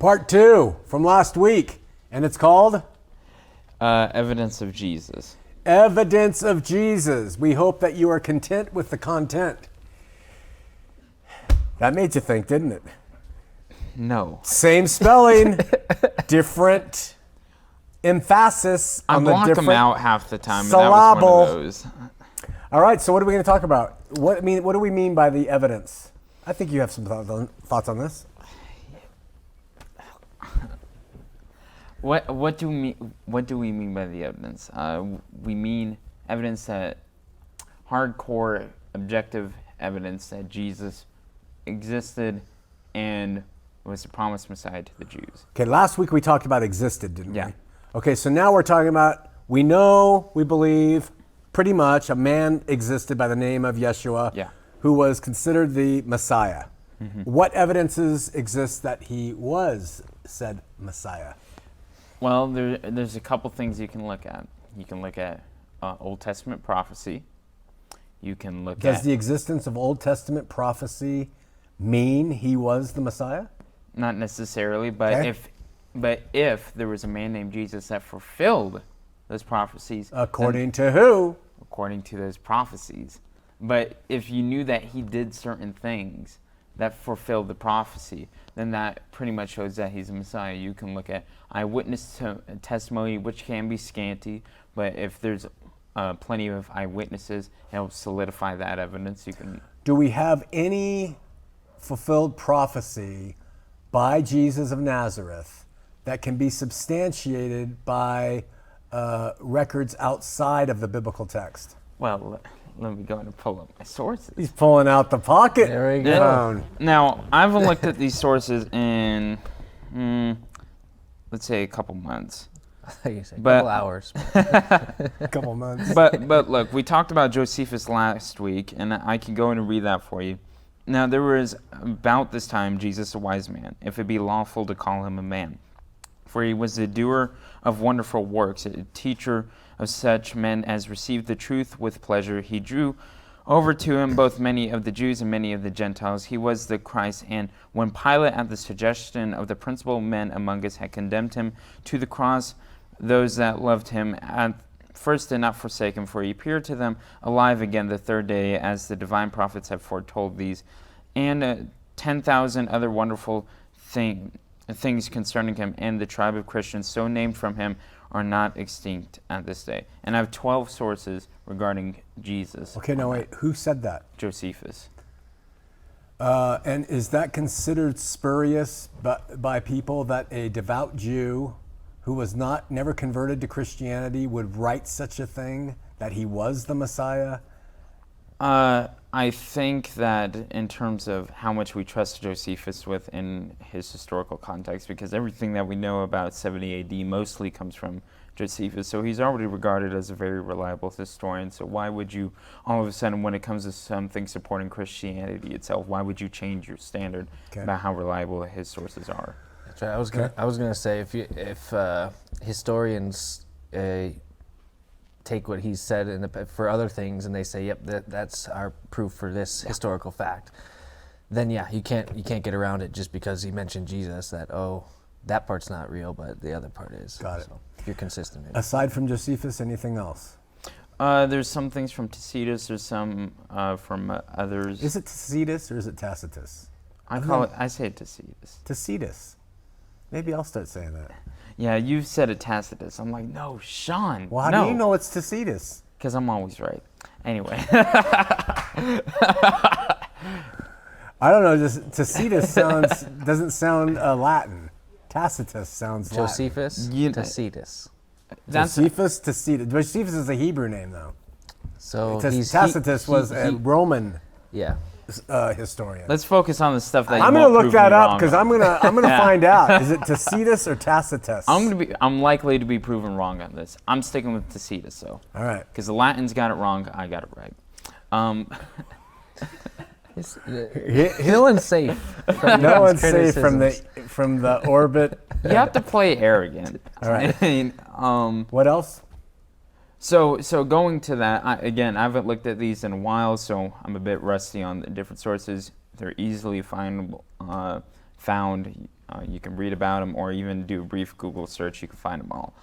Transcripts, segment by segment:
Part 2 from last week, and it's called Evidence of Jesus. Evidence of Jesus. We hope that you are content with the content. That made you think, didn't it? No. Same spelling, different emphasis on the I block different them out half the time, syllable. and that was one of those. All right, so what are we going to talk about? What do we mean by the evidence? I think you have some thoughts on this. What do we mean by the evidence? We mean evidence that hardcore, objective evidence that Jesus existed and was the promised Messiah to the Jews. Okay, last week we talked about existed, didn't Yeah. we? Okay, so now we're talking about we know, we believe, pretty much a man existed by the name of Yeshua, who was considered the Messiah. Mm-hmm. What evidences exist that he was said Messiah? Well, there's a couple things you can look at. You can look at Old Testament prophecy. You can look at... Does the existence of Old Testament prophecy mean he was the Messiah? Not necessarily, but Okay. if there was a man named Jesus that fulfilled those prophecies... According to who? According to those prophecies. But if you knew that he did certain things that fulfilled the prophecy, then that pretty much shows that he's a Messiah. You can look at eyewitness testimony, which can be scanty, but if there's plenty of eyewitnesses, it helps solidify that evidence. You can. Do we have any fulfilled prophecy by Jesus of Nazareth that can be substantiated by records outside of the biblical text? Well, let me go ahead and pull up my sources. He's pulling out the pocket. There we go. phone. Now, I haven't looked at these sources in, let's say, a couple months. I thought you said a But- couple hours. A couple months. But look, we talked about Josephus last week, and I can go in and read that for you. Now, there was about this time Jesus a wise man, if it be lawful to call him a man. For he was a doer of wonderful works, a teacher of such men as received the truth with pleasure. He drew over to him both many of the Jews and many of the Gentiles. He was the Christ, and when Pilate, at the suggestion of the principal men among us, had condemned him to the cross, those that loved him at first did not forsake him, for he appeared to them alive again the third day, as the divine prophets have foretold these, and 10,000 other wonderful things concerning him, and the tribe of Christians so named from him are not extinct at this day. And I have 12 sources regarding Jesus. Okay, now wait. Who said that? Josephus. And is that considered spurious by people that a devout Jew who was never converted to Christianity would write such a thing, that he was the Messiah? I think that in terms of how much we trust Josephus within his historical context, because everything that we know about 70 AD mostly comes from Josephus, so he's already regarded as a very reliable historian. So why would you, all of a sudden, when it comes to something supporting Christianity itself, why would you change your standard about how reliable his sources are? That's right. I was gonna say if historians take what he said for other things and they say, yep, that's our proof for this historical fact, then yeah, you can't get around it just because he mentioned Jesus, that that part's not real, but the other part is. Got it. So if you're consistent. Aside from Josephus, anything else? There's some things from Tacitus, there's some from others. Is it Tacitus or is it Tacitus? I say Tacitus. Tacitus. Maybe I'll start saying that. Yeah, you've said it Tacitus. I'm like, no, Shawn. Well, how do you know it's Tacitus? Because I'm always right. Anyway. I don't know. Just Tacitus doesn't sound Latin. Tacitus sounds Latin. Josephus, Tacitus. Josephus, Tacitus. Josephus is a Hebrew name, though. So Tacitus was a Roman yeah. Historian. Let's focus on the stuff that I'm you gonna won't look prove that me up wrong because on. I'm gonna find out. Is it Tacitus or Tacitus? I'm likely to be proven wrong on this. I'm sticking with Tacitus, though. All right. Because the Latins got it wrong, I got it right. No one's safe. No one's safe from the orbit. You have to play arrogant. All right. I mean, What else? So going to that, I haven't looked at these in a while, so I'm a bit rusty on the different sources. They're easily findable found. You can read about them, or even do a brief Google search. You can find them all.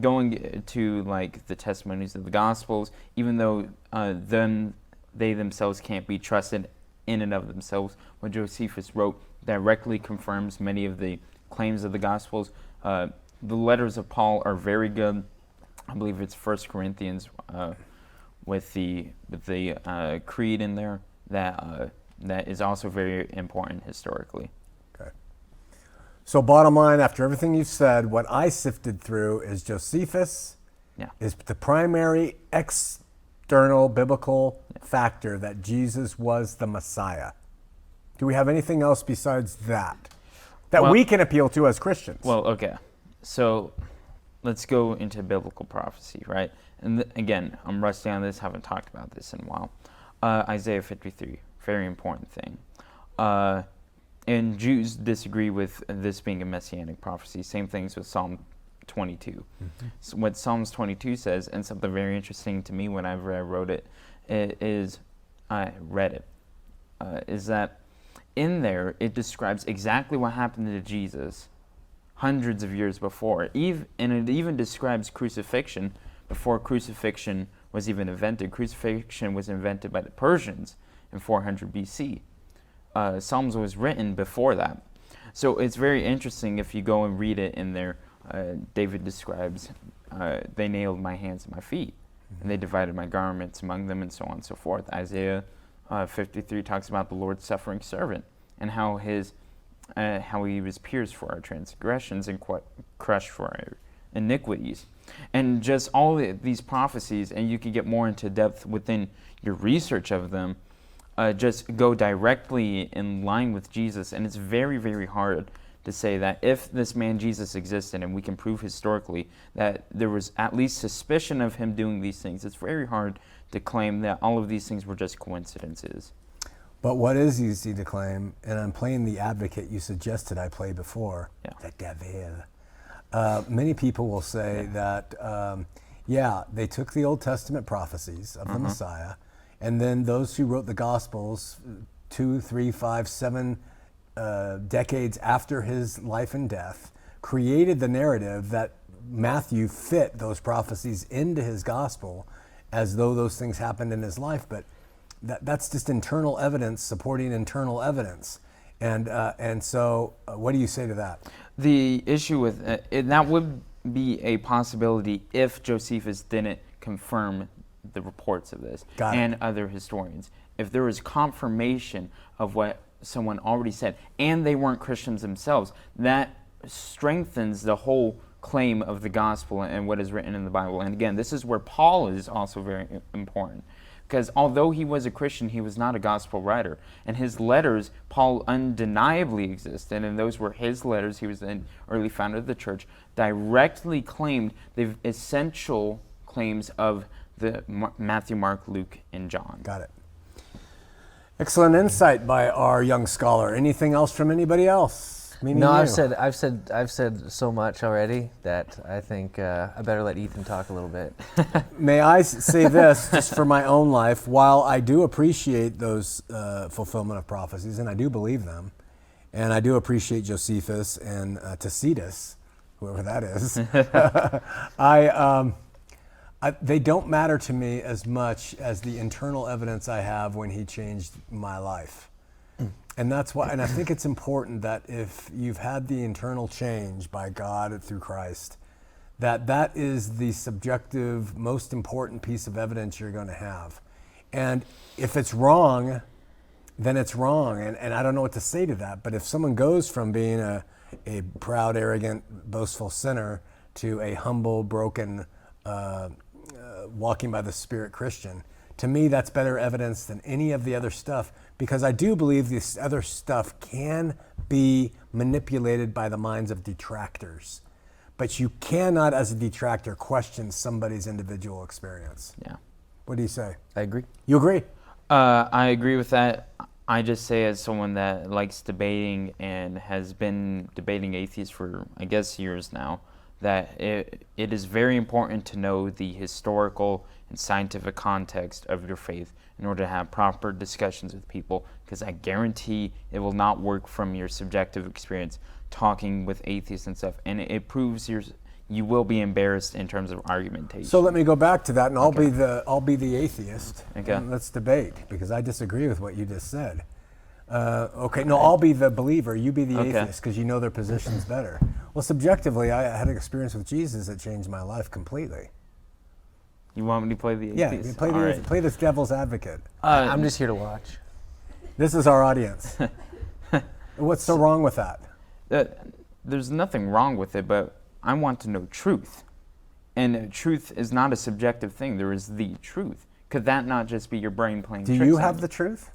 Going to like the testimonies of the Gospels, even though they themselves can't be trusted in and of themselves, what Josephus wrote directly confirms many of the claims of the Gospels. The letters of Paul are very good. I believe it's 1 Corinthians with the creed in there that is also very important historically. Okay. So bottom line, after everything you've said, what I sifted through is Josephus is the primary external biblical factor that Jesus was the Messiah. Do we have anything else besides that we can appeal to as Christians? Well, okay. So let's go into biblical prophecy, right? And again, I'm rusty on this, haven't talked about this in a while. Isaiah 53, very important thing. And Jews disagree with this being a messianic prophecy. Same things with Psalm 22. Mm-hmm. So what Psalms 22 says, and something very interesting to me whenever I read it, is that in there it describes exactly what happened to Jesus hundreds of years before. And it even describes crucifixion before crucifixion was even invented. Crucifixion was invented by the Persians in 400 BC. Psalms was written before that. So it's very interesting if you go and read it in there. David describes, they nailed my hands and my feet, and they divided my garments among them, and so on and so forth. Isaiah 53 talks about the Lord's suffering servant and how he was pierced for our transgressions and crushed for our iniquities. And just all these prophecies, and you can get more into depth within your research of them, just go directly in line with Jesus. And it's very, very hard to say that if this man Jesus existed, and we can prove historically that there was at least suspicion of him doing these things, it's very hard to claim that all of these things were just coincidences. But what is easy to claim, and I'm playing the advocate you suggested I play before, the devil. Many people will say that, they took the Old Testament prophecies of the Messiah, and then those who wrote the Gospels 2, 3, 5, 7 decades after his life and death created the narrative that Matthew fit those prophecies into his Gospel as though those things happened in his life. But that's just internal evidence supporting internal evidence. And so what do you say to that? The issue with that would be a possibility if Josephus didn't confirm the reports of this and other historians. If there was confirmation of what someone already said, and they weren't Christians themselves, that strengthens the whole claim of the gospel and what is written in the Bible. And again, this is where Paul is also very important. Because although he was a Christian, he was not a gospel writer. And his letters, Paul undeniably existed, and those were his letters. He was the early founder of the church, directly claimed the essential claims of the Matthew, Mark, Luke, and John. Got it. Excellent insight by our young scholar. Anything else from anybody else? No, I've said so much already that I think I better let Ethan talk a little bit. May I say this, just for my own life, while I do appreciate those fulfillment of prophecies, and I do believe them, and I do appreciate Josephus and Tacitus, whoever that is, they don't matter to me as much as the internal evidence I have when he changed my life. And that's why, and I think it's important that if you've had the internal change by God through Christ, that is the subjective, most important piece of evidence you're going to have. And if it's wrong, then it's wrong. And I don't know what to say to that. But if someone goes from being a proud, arrogant, boastful sinner to a humble, broken, walking by the Spirit Christian, to me, that's better evidence than any of the other stuff, because I do believe this other stuff can be manipulated by the minds of detractors. But you cannot, as a detractor, question somebody's individual experience. Yeah. What do you say? I agree. You agree? I agree with that. I just say, as someone that likes debating and has been debating atheists for, I guess, years now, that it is very important to know the historical and scientific context of your faith in order to have proper discussions with people, because I guarantee it will not work from your subjective experience talking with atheists and stuff, and it proves you will be embarrassed in terms of argumentation. So let me go back to that, and I'll be the atheist. Okay. And let's debate, because I disagree with what you just said. I'll be the believer. You be the atheist, because you know their positions better. Well, subjectively, I had an experience with Jesus that changed my life completely. You want me to play the atheist? Yeah, play this devil's advocate. I'm just here to watch. This is our audience. What's so wrong with that? There's nothing wrong with it, but I want to know truth. And truth is not a subjective thing. There is the truth. Could that not just be your brain playing tricks? Do you have the truth?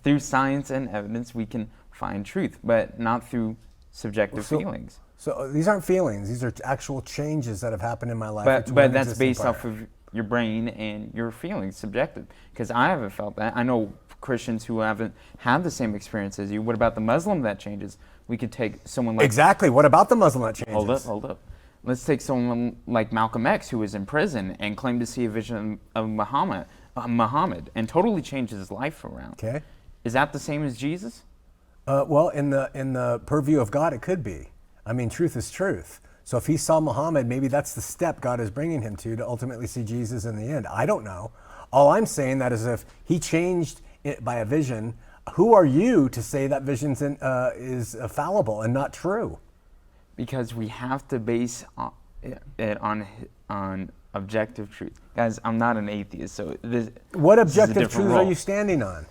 Through science and evidence, we can find truth, but not through subjective feelings. So these aren't feelings. These are actual changes that have happened in my life. But that's based off of your brain and your feelings, subjective. Because I haven't felt that. I know Christians who haven't had the same experience as you. What about the Muslim that changes? We could take someone like... Exactly. What about the Muslim that changes? Hold up. Let's take someone like Malcolm X, who was in prison and claimed to see a vision of Muhammad, and totally changed his life around. Okay. Is that the same as Jesus? Well, in the purview of God, it could be. I mean, truth is truth. So if he saw Muhammad, maybe that's the step God is bringing him to ultimately see Jesus in the end. I don't know. All I'm saying that is if he changed it by a vision, who are you to say that vision is fallible and not true? Because we have to base it on objective truth. Guys, I'm not an atheist, so what objective truth are you standing on?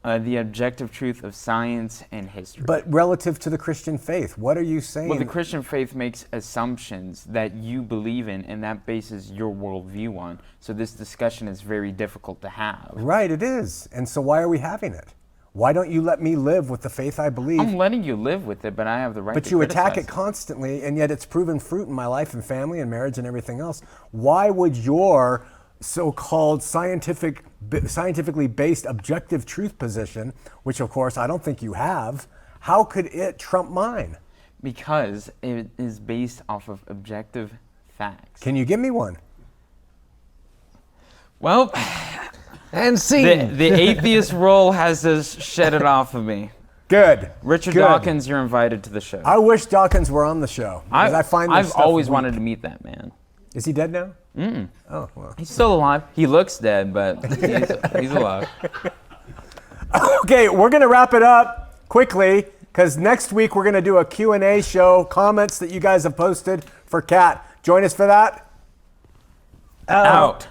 The objective truth of science and history. But relative to the Christian faith, what are you saying? Well, the Christian faith makes assumptions that you believe in, and that bases your worldview on. So this discussion is very difficult to have. Right, it is. And so why are we having it? Why don't you let me live with the faith I believe? I'm letting you live with it, but I have the right to criticize. But you attack it constantly, and yet it's proven fruit in my life and family and marriage and everything else. Why would your so-called scientifically based objective truth position, which of course I don't think you have, how could it trump mine? Because it is based off of objective facts. Can you give me one? Well, and see, the atheist role has just shed it off of me. Good. Richard Good. Dawkins, you're invited to the show. I wish Dawkins were on the show. I've always wanted to meet that man. Is he dead now? Mm-mm. Oh, well. He's still alive. He looks dead, but he's alive. Okay, we're going to wrap it up quickly because next week we're going to do a Q&A show, comments that you guys have posted for Kat. Join us for that. Out.